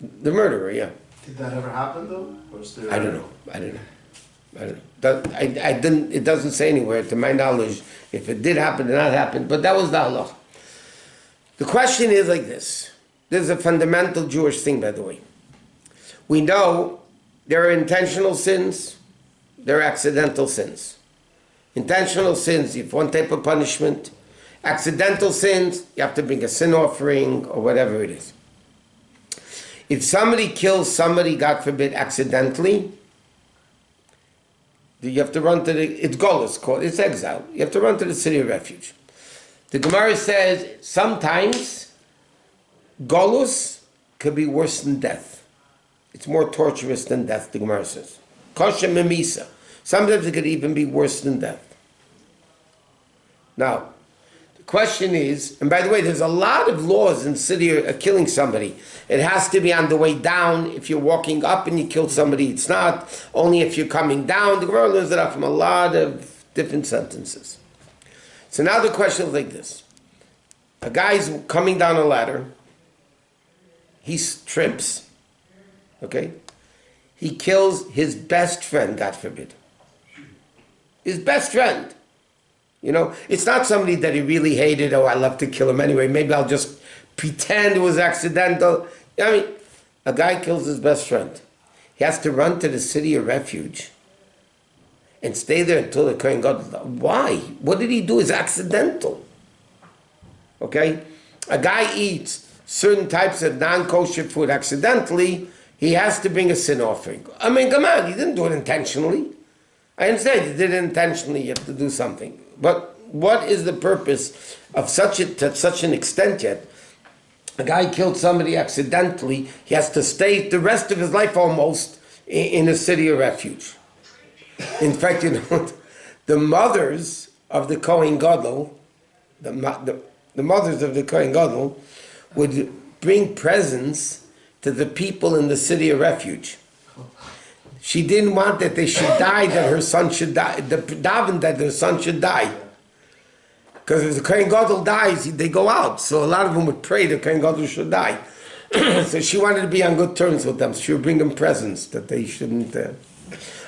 The murderer, yeah. Did that ever happen though? Or is there... I don't know. It doesn't say anywhere, to my knowledge, if it did happen or not happen, but that was the halach. The question is like this. This is a fundamental Jewish thing, by the way. We know there are intentional sins, there are accidental sins. Intentional sins, you have one type of punishment. Accidental sins, you have to bring a sin offering or whatever it is. If somebody kills somebody, God forbid, accidentally, you have to run to it's golus called, it's exile. You have to run to the city of refuge. The Gemara says sometimes golus could be worse than death. It's more torturous than death, the Gemara says. Kosher memisa. Sometimes it could even be worse than death. Now, the question is, and by the way, there's a lot of laws in the city of killing somebody. It has to be on the way down. If you're walking up and you kill somebody, it's not. Only if you're coming down. The Gemara learns it out from a lot of different sentences. So now the question is like this. A guy's coming down a ladder. He trips. Okay? He kills his best friend, God forbid. His best friend. You know, it's not somebody that he really hated. Oh, I love to kill him anyway. Maybe I'll just pretend it was accidental. I mean, a guy kills his best friend. He has to run to the city of refuge and stay there until the Kohen Gadol. Why? What did he do? It's accidental. Okay? A guy eats certain types of non-kosher food accidentally. He has to bring a sin offering. I mean, come on, he didn't do it intentionally. I understand he did it intentionally, you have to do something. But what is the purpose of to such an extent yet? A guy killed somebody accidentally, he has to stay the rest of his life almost in a city of refuge. In fact, you know, the mothers of the Kohen Gadol, the mothers of the Kohen Gadol would bring presents to the people in the city of refuge. She didn't want that they should die, that her son should die, the daven that their son should die. Because if the Kohen Gadol dies, they go out. So a lot of them would pray the Kohen Gadol should die. So she wanted to be on good terms with them. So she would bring them presents that they shouldn't.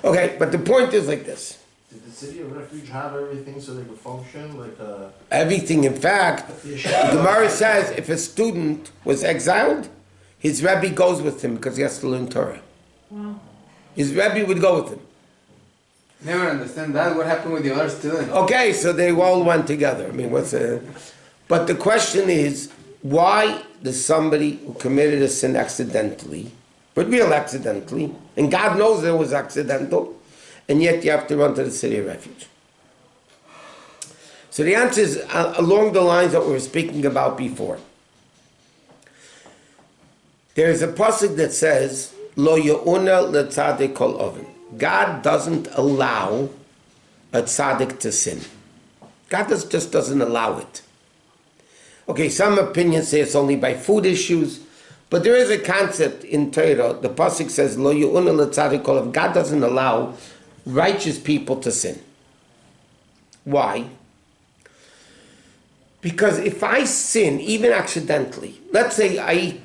Okay, but the point is like this. Did the city of refuge have everything so they could function? Everything. In fact, the Gemara says if a student was exiled, his Rebbe goes with him because he has to learn Torah. Wow. His Rebbe would go with him. Never understand that. What happened with the other students? Okay, so they all went together. I mean, but the question is, why does somebody who committed a sin accidentally, but real accidentally, and God knows it was accidental, and yet you have to run to the city of refuge? So the answer is along the lines that we were speaking about before. There is a pasuk that says, Lo ye'una le'tzadik kol oven. God doesn't allow a tzaddik to sin. God just doesn't allow it. Okay, some opinions say it's only by food issues, but there is a concept in Torah. The pasuk says, Lo ye'una le'tzadik kol oven. God doesn't allow righteous people to sin. Why? Because if I sin, even accidentally, let's say I eat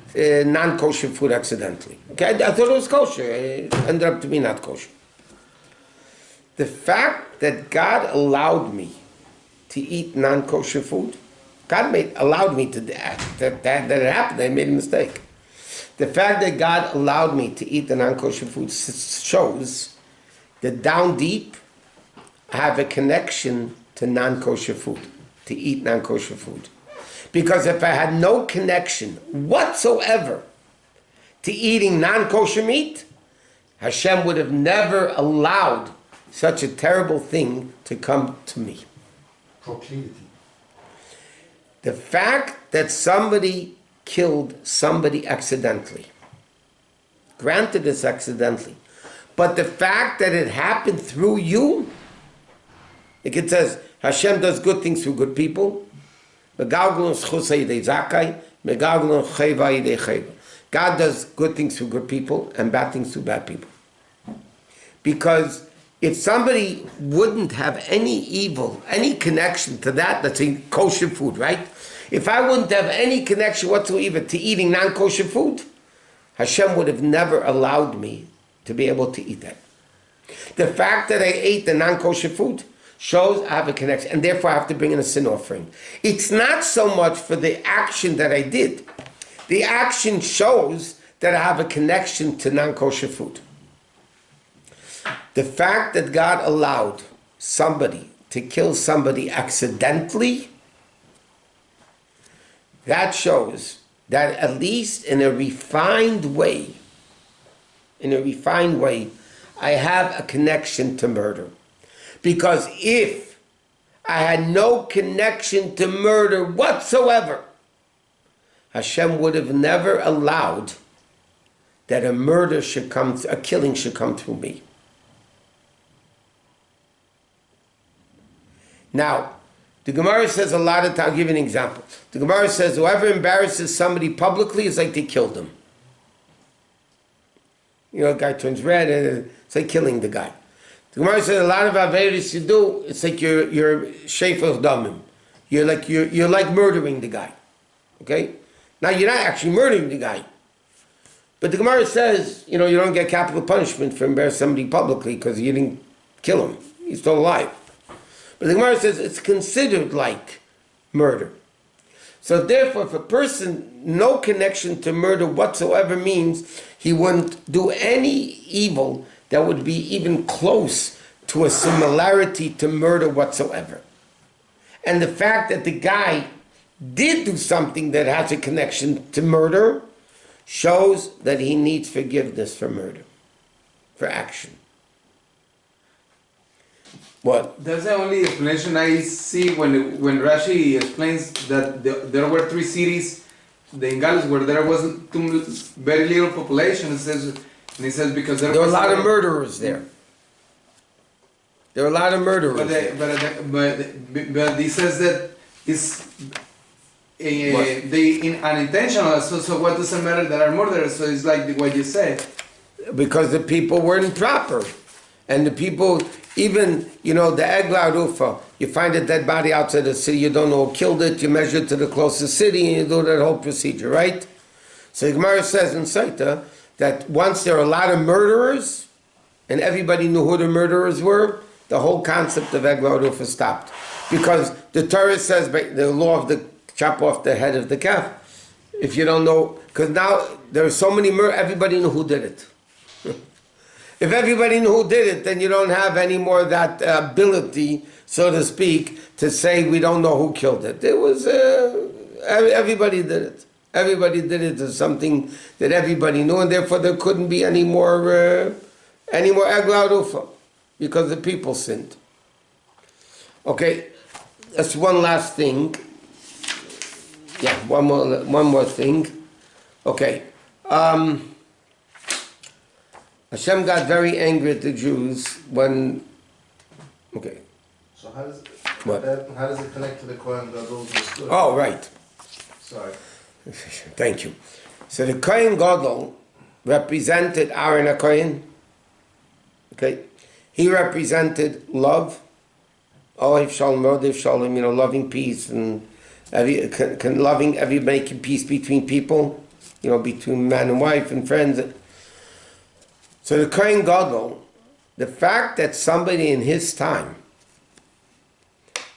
non-kosher food accidentally. Okay, I thought it was kosher. It ended up to be not kosher. The fact that God allowed me to eat non-kosher food, God allowed me to that it happened. I made a mistake. The fact that God allowed me to eat the non-kosher food shows that down deep, I have a connection to non-kosher food, to eat non-kosher food. Because if I had no connection whatsoever to eating non-kosher meat, Hashem would have never allowed such a terrible thing to come to me. Proclivity. The fact that somebody killed somebody accidentally, granted it's accidentally, but the fact that it happened through you, like it says, Hashem does good things through good people. God does good things through good people and bad things through bad people. Because if somebody wouldn't have any evil, any connection to that, that's in kosher food, right? If I wouldn't have any connection whatsoever to eating non-kosher food, Hashem would have never allowed me to be able to eat that. The fact that I ate the non-kosher food shows I have a connection, and therefore I have to bring in a sin offering. It's not so much for the action that I did. The action shows that I have a connection to non-kosher food. The fact that God allowed somebody to kill somebody accidentally, that shows that at least in a refined way, I have a connection to murder. Because if I had no connection to murder whatsoever, Hashem would have never allowed that a killing should come through me. Now, the Gemara says a lot of times, I'll give you an example. The Gemara says whoever embarrasses somebody publicly is like they killed him. You know, a guy turns red and it's like killing the guy. The Gemara says a lot of averis you do, it's like you're shefer damim. You're like murdering the guy. Okay? Now you're not actually murdering the guy. But the Gemara says, you don't get capital punishment for embarrassing somebody publicly because you didn't kill him. He's still alive. But the Gemara says it's considered like murder. So therefore, if a person, no connection to murder whatsoever means he wouldn't do any evil that would be even close to a similarity to murder whatsoever. And the fact that the guy did do something that has a connection to murder shows that he needs forgiveness for murder, for action. What? That's the only explanation I see when Rashi explains that there were 3 cities, the Ingalis, where there wasn't very little population. He says because there were a lot of murderers there. There were a lot of murderers. But he says that it's unintentional. So what does it matter that are murderers? So it's like what you said. Because the people weren't proper. And the people, even, the Egla Rufa, you find a dead body outside the city, you don't know who killed it, you measure it to the closest city, and you do that whole procedure, right? So the Gemara says in Saita that once there are a lot of murderers, and everybody knew who the murderers were, the whole concept of Egla Rufa stopped. Because the Torah says, the law of the chop off the head of the calf. If you don't know, because now there are so many murders, everybody knew who did it. If everybody knew who did it, then you don't have any more of that ability, so to speak, to say we don't know who killed it. It was, everybody did it. Everybody did it as something that everybody knew, and therefore there couldn't be any more Egla Rufa, because the people sinned. Okay, that's one last thing. Yeah, one more thing. Okay. Hashem got very angry at the Jews when... Okay. So how does What? How does it connect to the Kohen Gadol's story? Oh, right. Sorry. Thank you. So the Kohen Gadol represented Aaron HaKohen. Okay? He represented love. Ohev Shalom, Rodev Shalom, loving peace and making peace between people, between man and wife and friends. So the Kohen Gadol, the fact that somebody in his time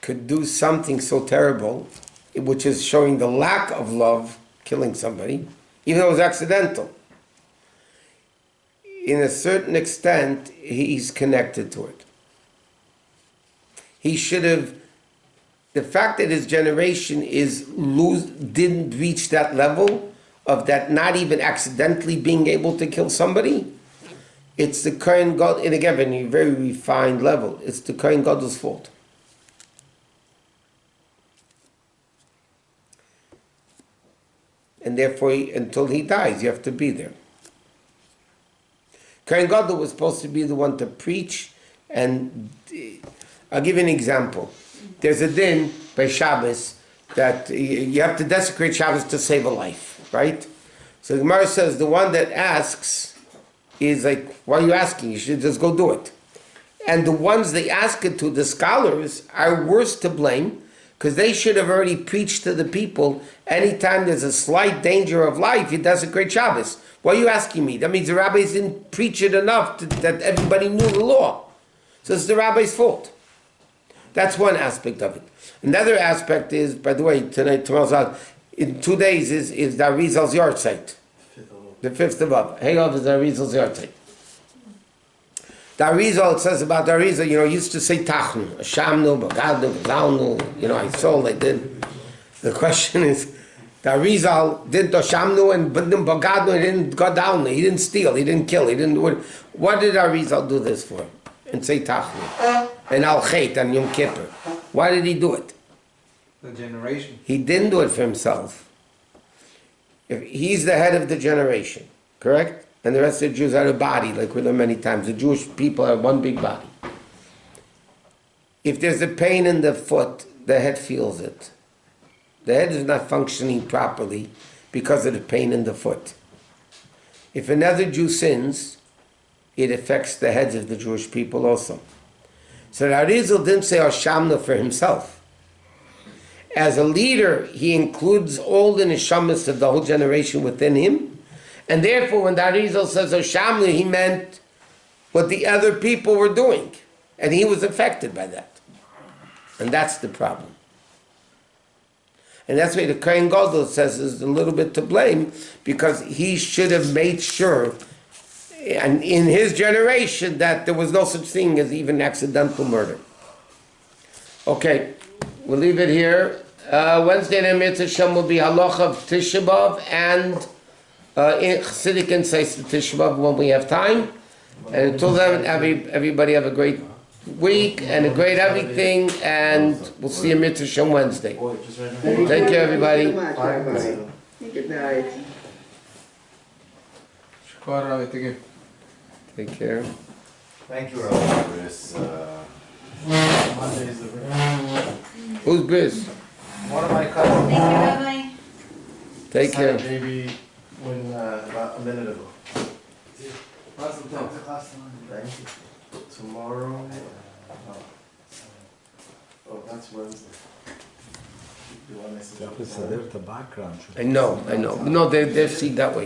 could do something so terrible, which is showing the lack of love, killing somebody, even though it was accidental, in a certain extent, he's connected to it. He should have, the fact that his generation didn't reach that level of that not even accidentally being able to kill somebody, it's the Kohen God, and again, in a very refined level, it's the Kohen God's fault. And therefore, until he dies, you have to be there. Kohen Gadol was supposed to be the one to preach, and I'll give you an example. There's a din by Shabbos that you have to desecrate Shabbos to save a life, right? So the Gemara says the one that asks is like, why are you asking? You should just go do it. And the ones they ask it to, the scholars, are worse to blame because they should have already preached to the people. Anytime there's a slight danger of life, you desecrate Shabbos. Why are you asking me? That means the rabbis didn't preach it enough that everybody knew the law. So it's the rabbi's fault. That's one aspect of it. Another aspect is, by the way, tomorrow's out, in 2 days is the Arizal's yard site. The 5th of Av. Hey, Av is the Arizal's yard site. The Arizal, it says about the Arizal, used to say Tachnu, Shamnu, Bagadnu, Zalnu, I saw they did. The question is, the Arizal didn't Shamnu and Bagadnu, he didn't go down, he didn't steal, he didn't kill, he didn't do it. What did Arizal do this for? And say Tachnu. And Al Chait and Yom Kippur. Why did he do it? The generation. He didn't do it for himself. If he's the head of the generation, correct? And the rest of the Jews are a body, like we learned many times. The Jewish people are one big body. If there's a pain in the foot, the head feels it. The head is not functioning properly because of the pain in the foot. If another Jew sins, it affects the heads of the Jewish people also. So the Arizal didn't say Hashamna for himself. As a leader, he includes all the neshamas of the whole generation within him. And therefore, when the Arizal says Hashamna, he meant what the other people were doing. And he was affected by that. And that's the problem. And that's why the Kohen Gadol says is a little bit to blame, because he should have made sure, and in his generation, that there was no such thing as even accidental murder. Okay, we'll leave it here. Wednesday night Mitzvah Shem will be Halacha of Tisha B'Av and Chassidic and Tisha B'Av when we have time. And until then, everybody have a great week and a great everything, and we'll see you Mitzvah Shem Wednesday. Take care, everybody. Good night. Take care. Thank you, Rabbi. Monday's the Who's Biz? one of my cousins. Thank you, Rabbi. Take care. Maybe when about a minute ago. Thank you. Tomorrow. Oh, that's Wednesday. The one I said. The background. I know. No, they see that way.